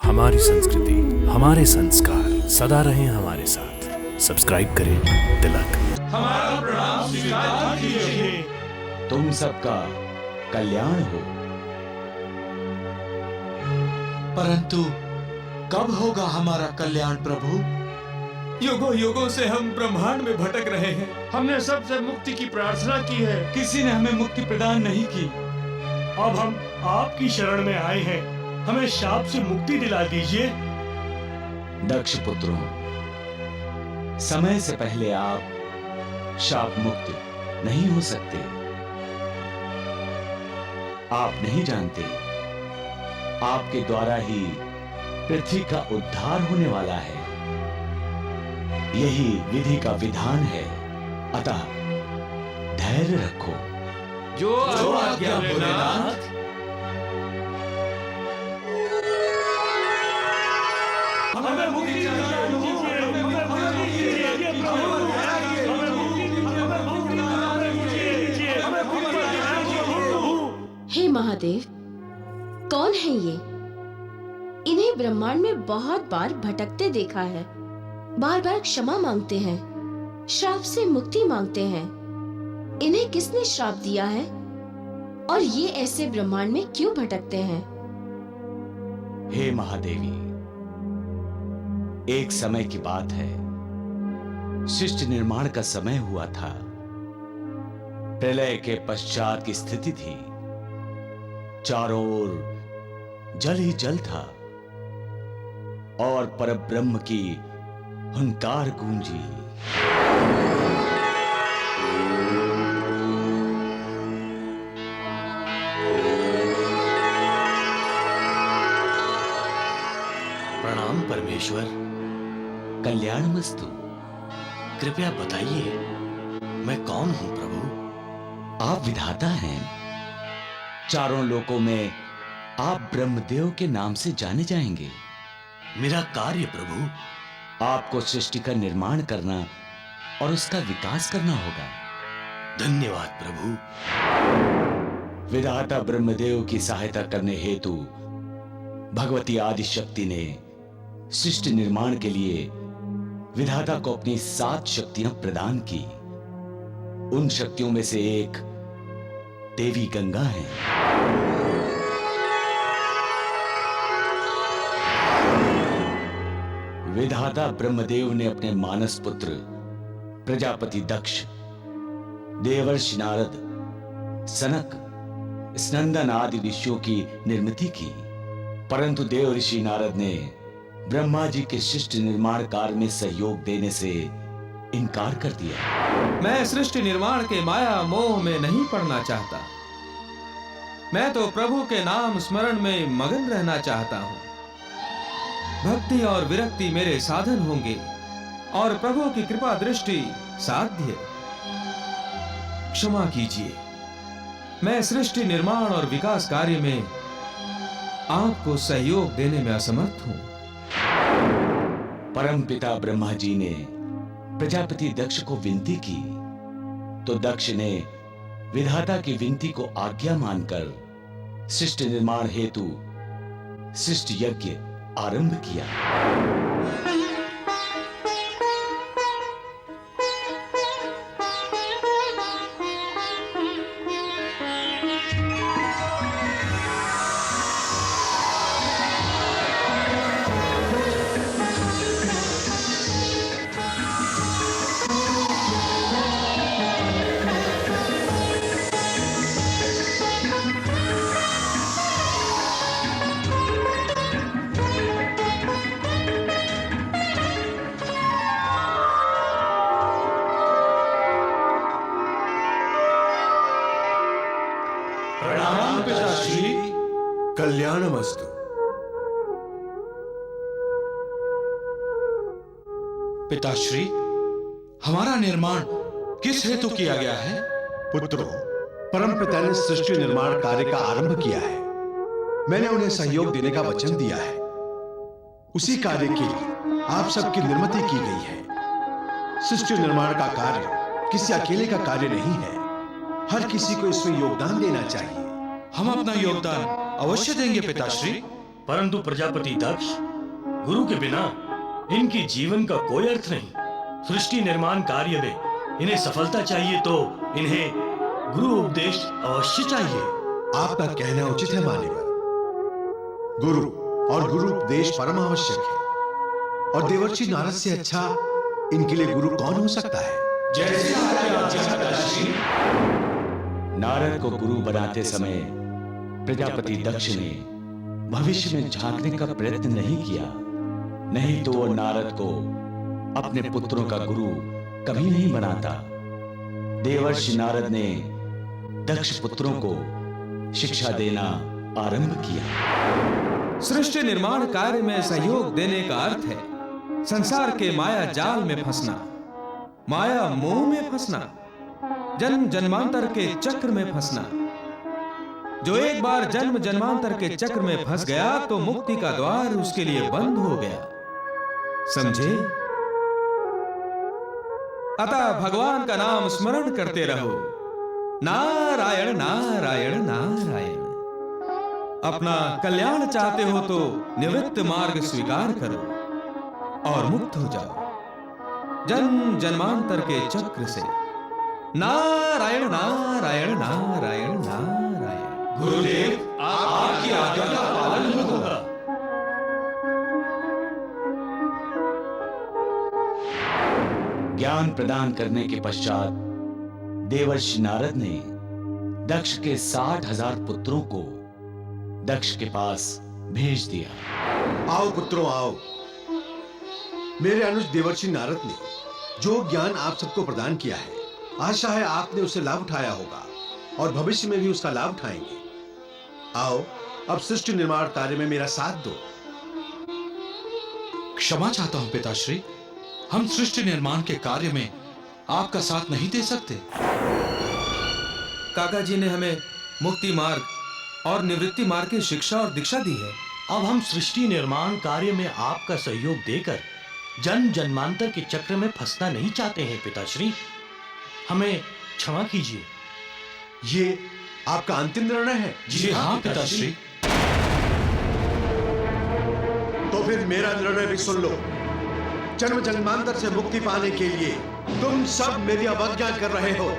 हमारी संस्कृति, हमारे संस्कार सदा रहें हमारे साथ। सब्सक्राइब करें तिलक। हमारा प्रणाम स्वीकार कीजिए। तुम सबका कल्याण हो। परंतु कब होगा हमारा कल्याण प्रभु? युगों युगों से हम ब्रह्मांड में भटक रहे हैं। हमने सबसे मुक्ति की प्रार्थना की है, किसी ने हमें मुक्ति प्रदान नहीं की। अब हम आपकी शरण में आए हैं, हमें शाप से मुक्ति दिला दीजिए। दक्ष पुत्रों, समय से पहले आप शाप मुक्त नहीं हो सकते। आप नहीं जानते, आपके द्वारा ही पृथ्वी का उद्धार होने वाला है। यही विधि का विधान है, अतः धैर्य रखो। जो आज्ञा भोलेनाथ। हमें मुक्ति दीजिए, हमें मुक्ति दीजिए प्रभु। हमें मुक्ति दीजिए, हमें मुक्ति दीजिए प्रभु। हे महादेव, कौन है ये? इन्हें ब्रह्मांड में बहुत बार भटकते देखा है। बार बार क्षमा मांगते हैं, श्राप से मुक्ति मांगते हैं। इन्हें किसने श्राप दिया है और ये ऐसे ब्रह्मांड में क्यों भटकते हैं? हे महादेवी, एक समय की बात है, सृष्टि निर्माण का समय हुआ था। प्रलय के पश्चात की स्थिति थी। चारों ओर जल ही जल था और परब्रह्म की हुंकार गूंजी। प्रणाम परमेश्वर। कल्याणमस्तु। कृपया बताइए, मैं कौन हूं प्रभु? आप विधाता हैं। चारों लोकों में आप ब्रह्मदेव के नाम से जाने जाएंगे। मेरा कार्य प्रभु? आपको सृष्टि का निर्माण करना और उसका विकास करना होगा। धन्यवाद प्रभु। विधाता ब्रह्मदेव की सहायता करने हेतु भगवती आदिशक्ति ने सृष्टि निर्माण के लिए विधाता को अपनी 7 शक्तियां प्रदान की। उन शक्तियों में से एक देवी गंगा है। विधाता ब्रह्मदेव ने अपने मानस पुत्र प्रजापति दक्ष, देवर्षि नारद, सनक, स्नंदन आदि ऋषियों की निर्मिति की। परंतु देव ऋषि नारद ने ब्रह्मा जी के सृष्टि निर्माण कार्य में सहयोग देने से इनकार कर दिया। मैं सृष्टि निर्माण के माया मोह में नहीं पड़ना चाहता। मैं तो प्रभु के नाम स्मरण में मगन रहना चाहता हूं। भक्ति और विरक्ति मेरे साधन होंगे और प्रभु की कृपा दृष्टि साध्य। क्षमा कीजिए, मैं सृष्टि निर्माण और विकास कार्य में आपको सहयोग देने में असमर्थ हूं। परमपिता ब्रह्मा जी ने प्रजापति दक्ष को विनती की, तो दक्ष ने विधाता की विनती को आज्ञा मानकर सृष्टि निर्माण हेतु सृष्टि यज्ञ आरंभ किया। प्रणाम पिताश्री। कल्याणमस्तु। पिताश्री, हमारा निर्माण किस हेतु किया गया है? पुत्रों, परमपिता ने सृष्टि निर्माण कार्य का आरंभ किया है। मैंने उन्हें सहयोग देने का वचन दिया है। उसी कार्य के लिए आप सबकी निर्मिति की गई है। सृष्टि निर्माण का कार्य किसी अकेले का कार्य नहीं है। हर किसी को इसमें योगदान देना चाहिए। हम अपना योगदान अवश्य देंगे पिताश्री। परंतु प्रजापति दक्ष, गुरु के बिना इनकी जीवन का कोई अर्थ नहीं। सृष्टि निर्माण कार्य में इन्हें सफलता चाहिए तो इन्हें गुरु उपदेश अवश्य चाहिए। आपका कहना उचित है मान्यवर। गुरु और गुरु उपदेश परम आवश्यक है, और देवर्षि नारद से अच्छा इनके लिए गुरु कौन हो सकता है? जैसे नारद को गुरु बनाते समय प्रजापति दक्ष ने भविष्य में झांकने का प्रयत्न नहीं किया, नहीं तो वो नारद को अपने पुत्रों का गुरु कभी नहीं बनाता। देवर्षि नारद ने दक्ष पुत्रों को शिक्षा देना आरंभ किया। सृष्टि निर्माण कार्य में सहयोग देने का अर्थ है संसार के माया जाल में फंसना, माया मोह में फंसना, जन्म जन्मांतर के चक्र में फंसना। जो एक बार जन्म जन्मांतर के चक्र में फंस गया तो मुक्ति का द्वार उसके लिए बंद हो गया, समझे? अतः भगवान का नाम स्मरण करते रहो, नारायण नारायण नारायण। अपना कल्याण चाहते हो तो निवृत्त मार्ग स्वीकार करो और मुक्त हो जाओ जन्म जन्मांतर के चक्र से। नारायण नारायण नारायण नारायण। गुरुदेव, आपकी आज्ञा का पालन होगा। ज्ञान प्रदान करने के पश्चात देवर्षि नारद ने दक्ष के 60,000 पुत्रों को दक्ष के पास भेज दिया। आओ पुत्रों आओ। मेरे अनुज देवर्षि नारद ने जो ज्ञान आप सबको प्रदान किया है, आशा है आपने उससे लाभ उठाया होगा और भविष्य में भी उसका लाभ उठाएंगे। आओ अब सृष्टि निर्माण कार्य में मेरा साथ दो। क्षमा चाहता हूं पिताश्री, हम सृष्टि निर्माण के कार्य में आपका साथ नहीं दे सकते। काका जी ने हमें मुक्ति मार्ग और निवृत्ति मार्ग की शिक्षा और दीक्षा दी है। अब हम सृष्टि निर्माण कार्य में आपका सहयोग देकर जन्म जन्मांतर के चक्र में फंसना नहीं चाहते हैं पिताश्री, हमें क्षमा कीजिए। ये आपका अंतिम निर्णय है? जी हाँ पिताश्री। तो फिर मेरा निर्णय भी सुन लो। जन्म जन्मांतर से मुक्ति पाने के लिए तुम सब मेरी अवज्ञा कर रहे हो,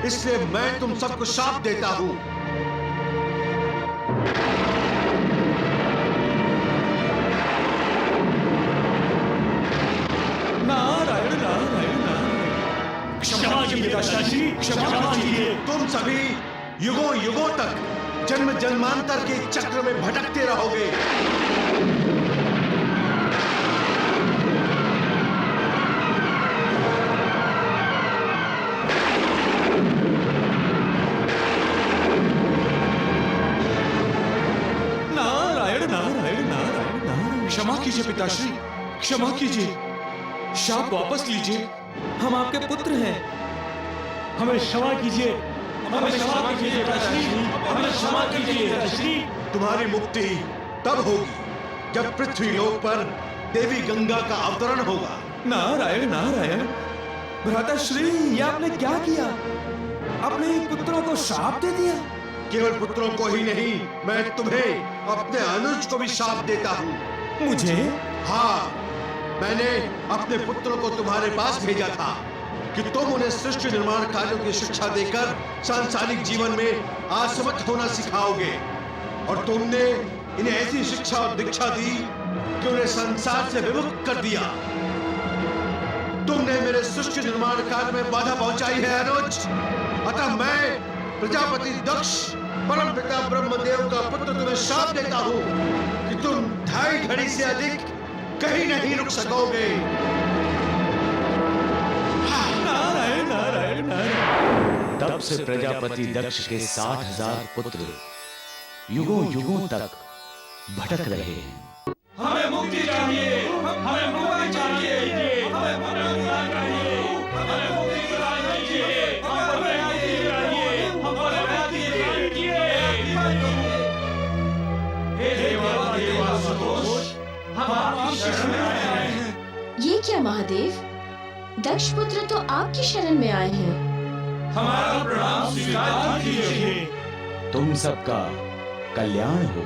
इसलिए मैं तुम सबको शाप देता हूं। नारायण नारायण नारायण। क्षमा कीजिए पिताश्री, क्षमा कीजिए। तुम सभी युगों युगों तक जन्म जन्मांतर के चक्र में भटकते रहोगे। क्षमा कीजिए पिताश्री, क्षमा कीजिए, शाप वापस लीजिए। हम आपके पुत्र हैं। हमें क्षमा कीजिए, हमें क्षमा कीजिए पिताश्री, हमें क्षमा कीजिए पिताश्री। तुम्हारी मुक्ति तब होगी जब पृथ्वी लोक पर देवी गंगा का अवतरण होगा। नारायण नारायण। भ्राताश्री, ये आपने क्या किया? अपने ही पुत्रों को शाप दे दिया। केवल पुत्रों को ही नहीं, मैं तुम्हें अपने अनुज को भी शाप देता हूँ। मुझे? हाँ, मैंने अपने पुत्रों को तुम्हारे पास भेजा था कि तुम उन्हें सृष्टि निर्माण कार्यों की शिक्षा देकर सांसारिक जीवन में आसमत होना सिखाओगे, और तुमने इन्हें ऐसी शिक्षा और दीक्षा दी कि उन्हें संसार से विमुक्त कर दिया। तुमने मेरे सृष्टि निर्माण कार्य में बाधा पहुंचाई है अनुज, अतः मैं प्रजापति दक्ष परमपिता ब्रह्मदेव का पुत्र तुम्हें शाप देता हूं कि तुम 2.5 घड़ी से अधिक कहीं नहीं रुक सकोगे। नारायण नारायण नारायण। तब से प्रजापति दक्ष के 60,000 पुत्र युगों युगों तक भटक रहे हैं। हमें मुक्ति चाहिए, हमें मुक्ति चाहिए, हमें मुक्ति चाहिए, हमें मुक्ति चाहिए, हमें मुक्ति चाहिए, हमें मुक्ति चाहिए। हे देवा सतोष, हम आपकी शरण में आए हैं। ये क्या महादेव, दक्ष पुत्र तो आपकी शरण में आए हैं। हमारा प्रणाम स्वीकार कीजिए। तुम सबका कल्याण हो।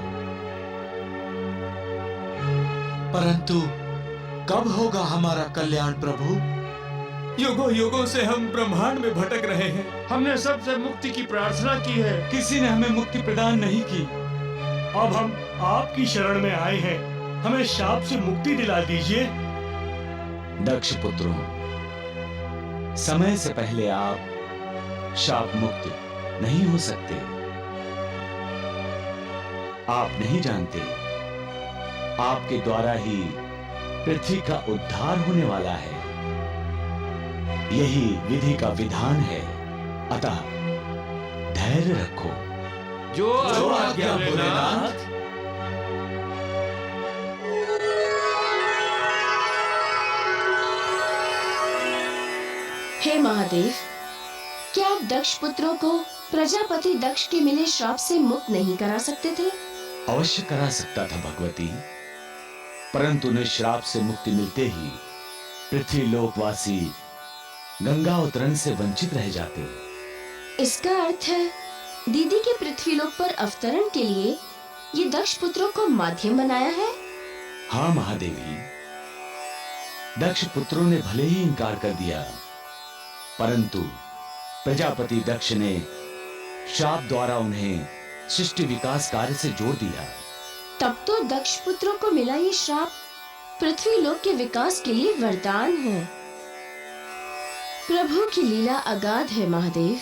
परंतु कब होगा हमारा कल्याण प्रभु? युगों युगों से हम ब्रह्मांड में भटक रहे हैं। हमने सबसे मुक्ति की प्रार्थना की है, किसी ने हमें मुक्ति प्रदान नहीं की। अब हम आपकी शरण में आए हैं, हमें शाप से मुक्ति दिला दीजिए। दक्ष पुत्रों, समय से पहले आप शाप मुक्त नहीं हो सकते। आप नहीं जानते, आपके द्वारा ही पृथ्वी का उद्धार होने वाला है। यही विधि का विधान है, अतः धैर्य रखो। जो आज्ञा भोलेनाथ। हे महादेव, क्या आप दक्ष पुत्रों को प्रजापति दक्ष के मिले श्राप से मुक्त नहीं करा सकते थे? अवश्य करा सकता था भगवती, परंतु उन्हें श्राप से मुक्ति मिलते ही पृथ्वी लोकवासी गंगा अवतरण से वंचित रह जाते। इसका अर्थ है दीदी के पृथ्वीलोक पर अवतरण के लिए ये दक्ष पुत्रों को माध्यम बनाया है। हाँ महादेवी, दक्ष पुत्रों ने भले ही इनकार कर दिया, परंतु प्रजापति दक्ष ने शाप द्वारा उन्हें सृष्टि विकास कार्य से जोड़ दिया। तब तो दक्ष पुत्रों को मिला ये श्राप पृथ्वी लोक के विकास के लिए वरदान है। प्रभु की लीला अगाध है महादेव।